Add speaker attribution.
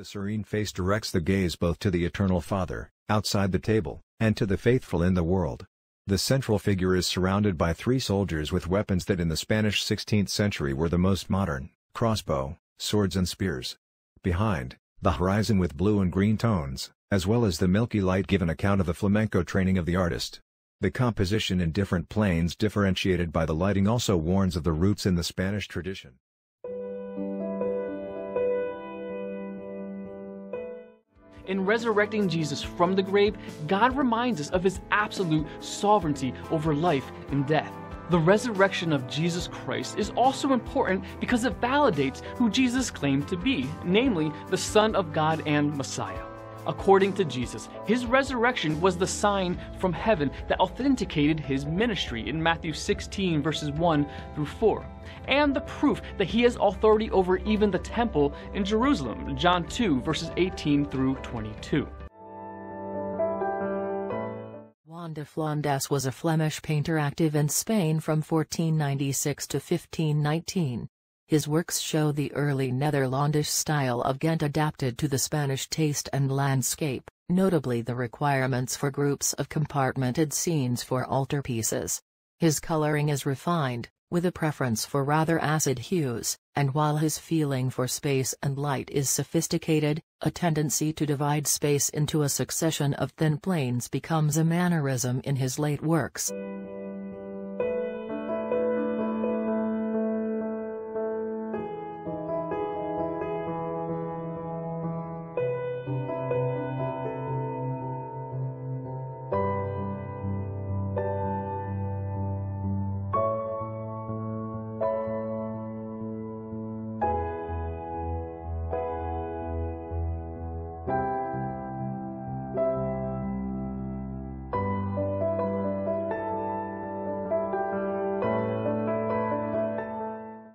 Speaker 1: The serene face directs the gaze both to the Eternal Father, outside the table, and to the faithful in the world. The central figure is surrounded by three soldiers with weapons that in the Spanish 16th century were the most modern: crossbow, swords and spears. Behind, the horizon with blue and green tones, as well as the milky light give an account of the flamenco training of the artist. The composition in different planes differentiated by the lighting also warns of the roots in the Spanish tradition.
Speaker 2: In resurrecting Jesus from the grave, God reminds us of his absolute sovereignty over life and death. The resurrection of Jesus Christ is also important because it validates who Jesus claimed to be, namely the Son of God and Messiah. According to Jesus, his resurrection was the sign from heaven that authenticated his ministry in Matthew 16 verses 1 through 4, and the proof that he has authority over even the temple in Jerusalem, John 2 verses 18 through 22.
Speaker 3: Juan de Flandes was a Flemish painter active in Spain from 1496 to 1519. His works show the early Netherlandish style of Ghent adapted to the Spanish taste and landscape, notably the requirements for groups of compartmented scenes for altarpieces. His coloring is refined, with a preference for rather acid hues, and while his feeling for space and light is sophisticated, a tendency to divide space into a succession of thin planes becomes a mannerism in his late works.